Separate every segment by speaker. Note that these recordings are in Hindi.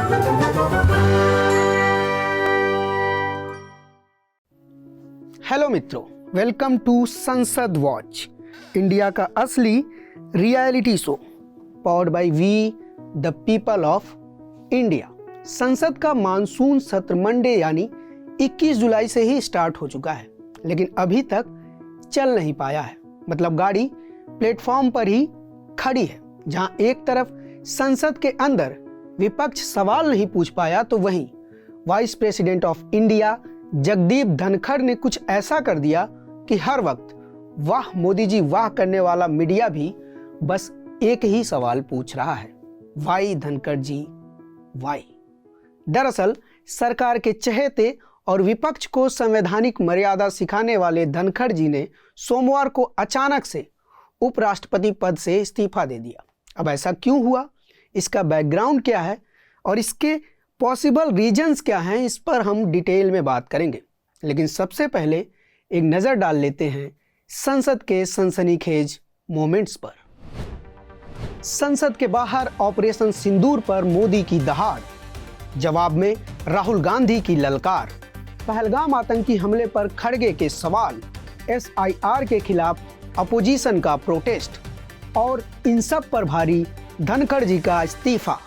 Speaker 1: हेलो मित्रों, welcome to Sansad watch, India का असली reality show powered by we the people of India. संसद का मानसून सत्र मंडे यानी 21 जुलाई से ही स्टार्ट हो चुका है, लेकिन अभी तक चल नहीं पाया है। मतलब गाड़ी प्लेटफॉर्म पर ही खड़ी है। जहां एक तरफ संसद के अंदर विपक्ष सवाल नहीं पूछ पाया, तो वहीं vice president of India Jagdeep Dhankhar ने कुछ ऐसा कर दिया कि हर वक्त वाह मोदी जी वाह करने वाला मीडिया भी बस एक ही सवाल पूछ रहा है, वाई धनखड़ जी वाई। दरअसल सरकार के चहेते और विपक्ष को संवैधानिक मर्यादा सिखाने वाले धनखड़ जी ने सोमवार को अचानक से उपराष्ट्रपति पद से इस्तीफा दे दिया। अब ऐसा क्यों हुआ, इसका बैकग्राउंड क्या है और इसके पॉसिबल रीजंस क्या हैं, इस पर हम डिटेल में बात करेंगे। लेकिन सबसे पहले एक नज़र डाल लेते हैं संसद के सनसनीखेज मोमेंट्स पर। संसद के बाहर ऑपरेशन सिंदूर पर मोदी की दहाड़, जवाब में राहुल गांधी की ललकार, पहलगाम आतंकी हमले पर खड़गे के सवाल, SIR के खिलाफ अपोजिशन का प्रोटेस्ट और इन सब पर भारी धनखड़ जी का इस्तीफा।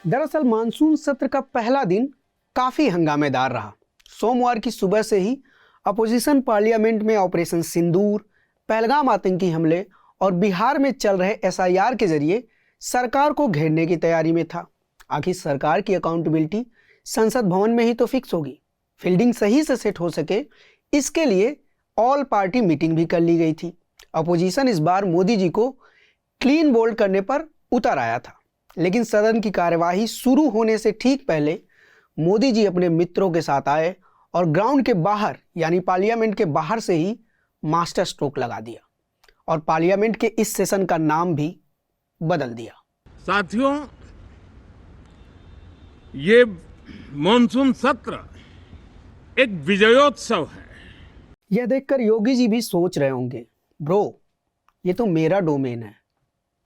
Speaker 1: दरअसल मानसून सत्र का पहला दिन काफी हंगामेदार रहा। सोमवार की सुबह से ही अपोजिशन पार्लियामेंट में ऑपरेशन सिंदूर, पहलगाम आतंकी हमले और बिहार में चल रहे SIR के जरिए सरकार को घेरने की तैयारी में था। आखिर सरकार की अकाउंटेबिलिटी संसद भवन में ही तो फिक्स होगी। फील्डिंग सही से सेट हो सके, इसके लिए ऑल पार्टी मीटिंग भी कर ली गई थी। अपोजिशन इस बार मोदी जी को क्लीन बोल्ड करने पर उतर आया था, लेकिन सदन की कार्यवाही शुरू होने से ठीक पहले मोदी जी अपने मित्रों के साथ आए और ग्राउंड के बाहर यानी पार्लियामेंट के बाहर से ही मास्टर स्ट्रोक लगा दिया और पार्लियामेंट के इस सेशन का नाम भी बदल दिया।
Speaker 2: साथियों, ये मॉनसून सत्र एक विजयोत्सव है।
Speaker 1: यह देखकर योगी जी भी सोच रहे होंगे, ब्रो ये तो मेरा डोमेन है।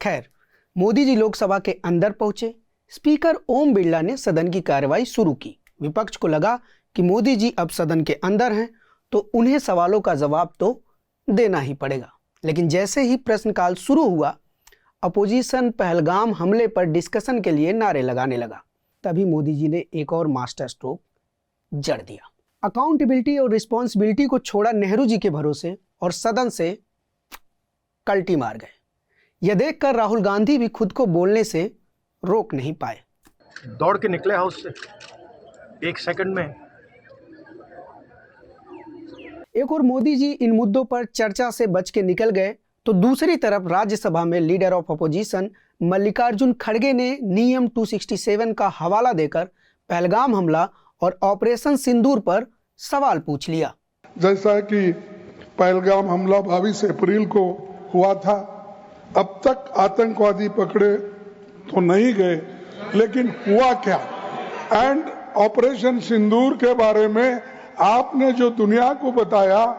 Speaker 1: खैर, मोदी जी लोकसभा के अंदर पहुंचे। स्पीकर ओम बिरला ने सदन की कार्यवाही शुरू की। विपक्ष को लगा कि मोदी जी अब सदन के अंदर हैं तो उन्हें सवालों का जवाब तो देना ही पड़ेगा। लेकिन जैसे ही प्रश्नकाल शुरू हुआ, अपोजिशन पहलगाम हमले पर डिस्कशन के लिए नारे लगाने लगा। तभी मोदी जी ने एक और मास्टर स्ट्रोक जड़ दिया। अकाउंटेबिलिटी और रिस्पॉन्सिबिलिटी को छोड़ा नेहरू जी के भरोसे और सदन से कल्टी मार गए। यह देखकर राहुल गांधी भी खुद को बोलने से रोक नहीं पाए।
Speaker 3: दौड़ के निकले हाउस से 1 सेकंड में।
Speaker 1: एक और मोदी जी इन मुद्दों पर चर्चा से बच के निकल गए, तो दूसरी तरफ राज्यसभा में लीडर ऑफ अपोजिशन मल्लिकार्जुन खड़गे ने नियम 267 का हवाला देकर पहलगाम हमला और ऑपरेशन सिंदूर पर सवाल पूछ लिया।
Speaker 4: जैसा कि पहलगाम हमला 22 अप्रैल को हुआ था, अब तक आतंकवादी पकड़े तो नहीं गए, लेकिन हुआ क्या? एंड ऑपरेशन सिंदूर के बारे में आपने जो दुनिया को बताया,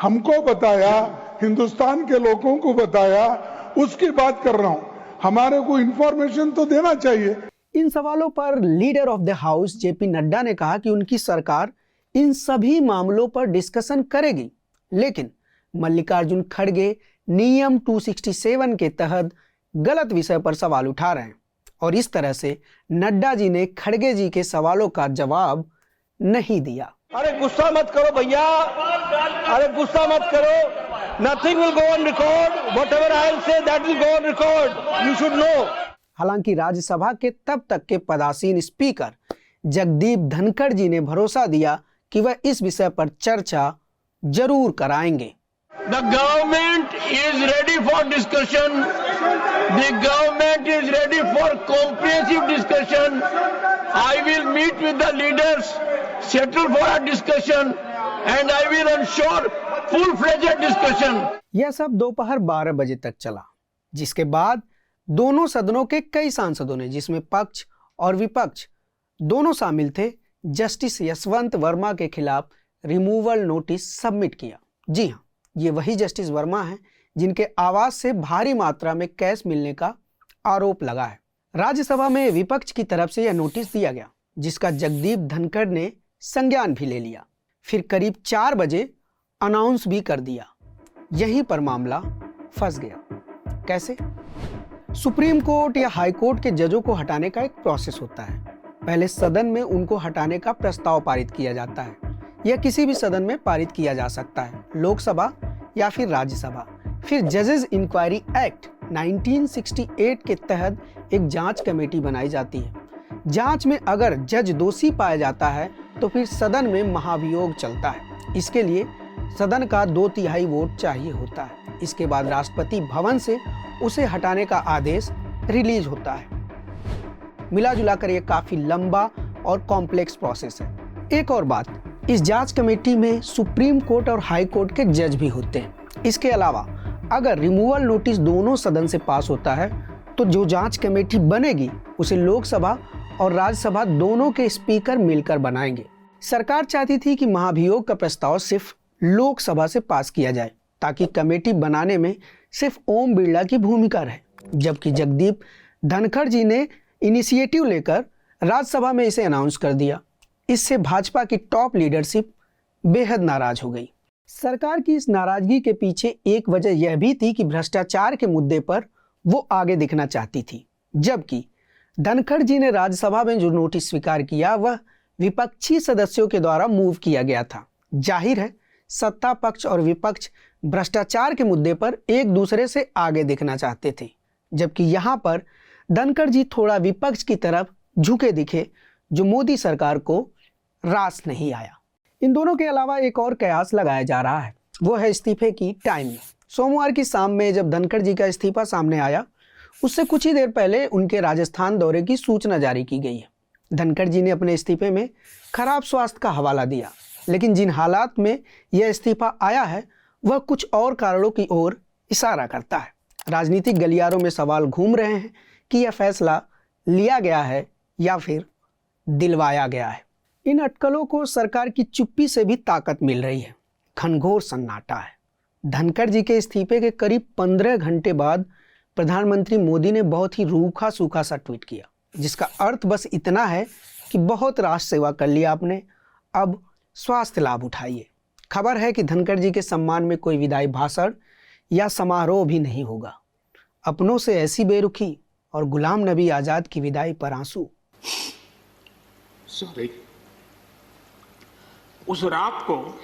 Speaker 4: हमको बताया, हिंदुस्तान के लोगों को बताया, उसकी बात कर रहा हूं। हमारे को इंफॉर्मेशन तो देना चाहिए।
Speaker 1: इन सवालों पर leader of the house JP Nadda ने कहा कि उनकी सरकार इन सभी मामलों पर डिस्कशन करेगी, लेकिन मल्लिकार्जुन खड़गे नियम 267 के तहत गलत विषय पर सवाल उठा रहे हैं और इस तरह से नड्डा जी ने खड़गे जी के सवालों का जवाब नहीं दिया।
Speaker 5: अरे गुस्सा मत करो भैया, अरे गुस्सा मत करो। Nothing will go on record, whatever I will say that will go on record, you should know.
Speaker 1: हालांकि राज्यसभा के तब तक के पदासीन स्पीकर जगदीप धनखड़ जी ने भरोसा दिया कि वह इस विषय पर चर्चा जरूर कराएंगे।
Speaker 5: The government is ready for discussion. The government is ready for comprehensive discussion. I will meet with the leaders, settle for a discussion, and I will ensure full-fledged discussion.
Speaker 1: यह सब दोपहर 12 बजे तक चला, जिसके बाद दोनों सदनों के कई सांसदों ने, जिसमें पक्ष और विपक्ष दोनों शामिल थे, जस्टिस यशवंत वर्मा के खिलाफ रिमूवल नोटिस सबमिट किया। जी हाँ, ये वही जस्टिस वर्मा हैं जिनके आवास से भारी मात्रा में कैश मिलने का आरोप लगा है। राज्यसभा में विपक्ष की तरफ से यह नोटिस दिया गया, जिसका जगदीप धनखड़ ने संज्ञान भी ले लिया। फिर करीब 4 बजे अनाउंस भी कर दिया। यहीं पर मामला फंस गया। कैसे? सुप्रीम कोर्ट या हाई कोर्ट के जजों को हटाने का एक प्रोसेस होता है। पहले सदन में उनको हटाने का प्रस्ताव पारित किया जाता है। यह किसी भी सदन में पारित किया जा सकता है, लोकसभा या फिर राज्यसभा। फिर जजेस इंक्वायरी एक्ट 1968 के तहत एक जांच कमेटी बनाई जाती है। जांच में अगर जज दोषी पाया जाता है तो फिर सदन में महाभियोग चलता है। इसके लिए सदन का 2/3 वोट चाहिए होता है। इसके बाद राष्ट्रपति भवन से उसे हटाने का आदेश रिलीज होता है। मिला जुला कर यह काफी लंबा और कॉम्प्लेक्स प्रोसेस है। एक और बात, इस जांच कमेटी में सुप्रीम कोर्ट और हाई कोर्ट के जज भी होते हैं। इसके अलावा अगर रिमूवल नोटिस दोनों सदन से पास होता है तो जो जांच कमेटी बनेगी उसे लोकसभा और राज्यसभा दोनों के स्पीकर मिलकर बनाएंगे। सरकार चाहती थी कि महाभियोग का प्रस्ताव सिर्फ लोकसभा से पास किया जाए ताकि कमेटी बनाने में सिर्फ ओम बिरला की भूमिका रहे, जबकि जगदीप धनखड़ जी ने इनिशिएटिव लेकर राज्यसभा में इसे अनाउंस कर दिया। इससे भाजपा की टॉप लीडरशिप बेहद नाराज हो गई। सरकार की इस नाराजगी के पीछे एक वजह यह भी थी कि भ्रष्टाचार के मुद्दे पर वो आगे दिखना चाहती थी, जबकि धनखड़ जी ने राज्यसभा में जो नोटिस स्वीकार किया वह विपक्षी सदस्यों के द्वारा मूव किया गया था। जाहिर है सत्ता पक्ष और विपक्ष भ्रष्टाचार के मुद्दे पर एक दूसरे से आगे दिखना चाहते थे, जबकि यहाँ पर धनखड़ जी थोड़ा विपक्ष की तरफ झुके दिखे, जो मोदी सरकार को रास नहीं आया। इन दोनों के अलावा एक और कयास लगाया जा रहा है, वो है इस्तीफे की टाइमिंग। सोमवार की शाम में जब धनखड़ जी का इस्तीफा सामने आया, उससे कुछ ही देर पहले उनके राजस्थान दौरे की सूचना जारी की गई है। धनखड़ जी ने अपने इस्तीफे में खराब स्वास्थ्य का हवाला दिया, लेकिन जिन हालात में यह इस्तीफा आया है वह कुछ और कारणों की ओर इशारा करता है। राजनीतिक गलियारों में सवाल घूम रहे हैं कि यह फैसला लिया गया है या फिर दिलवाया गया है। इन अटकलों को सरकार की चुप्पी से भी ताकत मिल रही है। घनघोर सन्नाटा है। धनखड़ जी के इस्तीफे के करीब 15 घंटे बाद प्रधानमंत्री मोदी ने बहुत ही रूखा सूखा सा ट्वीट किया, जिसका अर्थ बस इतना है कि बहुत राष्ट्र सेवा कर लिया आपने, अब स्वास्थ्य लाभ उठाइए। खबर है कि धनखड़ जी के सम्मान में कोई विदाई भाषण या समारोह भी नहीं होगा। अपनों से ऐसी बेरुखी और गुलाम नबी आजाद की विदाई पर आंसू।
Speaker 2: सॉरी, उस रात को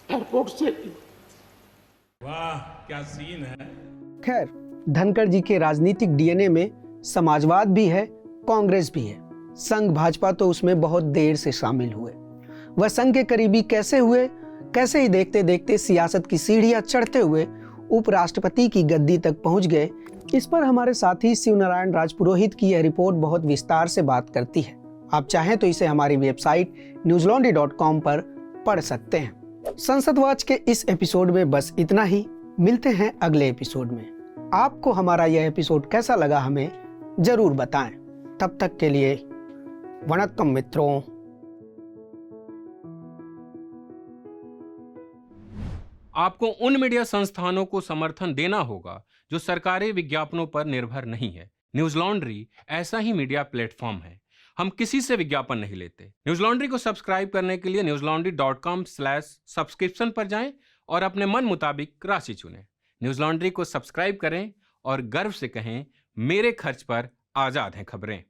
Speaker 2: एयरपोर्ट से, वाह क्या सीन है।
Speaker 1: खैर, धनखड़ जी के राजनीतिक डीएनए में समाजवाद भी है, कांग्रेस भी है। संघ भाजपा तो उसमें बहुत देर से शामिल हुए। वह संघ के करीबी कैसे हुए, कैसे ही देखते देखते सियासत की सीढ़ियां चढ़ते हुए उपराष्ट्रपति की गद्दी तक पहुंच गए, इस पर हमारे साथी शिवनारायण राजपुरोहित की यह रिपोर्ट बहुत विस्तार से बात करती है। आप चाहें तो इसे हमारी वेबसाइट newslaundry.com पर पढ़ सकते हैं। संसद वॉच के इस एपिसोड में बस इतना ही। मिलते हैं अगले एपिसोड में। आपको हमारा यह एपिसोड कैसा लगा हमें जरूर बताएं। तब तक के लिए वणक्कम मित्रों।
Speaker 6: आपको उन मीडिया संस्थानों को समर्थन देना होगा जो सरकारी विज्ञापनों पर निर्भर नहीं है। न्यूज लॉन्ड्री ऐसा ही मीडिया प्लेटफॉर्म है। हम किसी से विज्ञापन नहीं लेते। न्यूज लॉन्ड्री को सब्सक्राइब करने के लिए newslaundry.com/subscription पर जाएं और अपने मन मुताबिक राशि चुनें। न्यूज लॉन्ड्री को सब्सक्राइब करें और गर्व से कहें, मेरे खर्च पर आजाद हैं खबरें।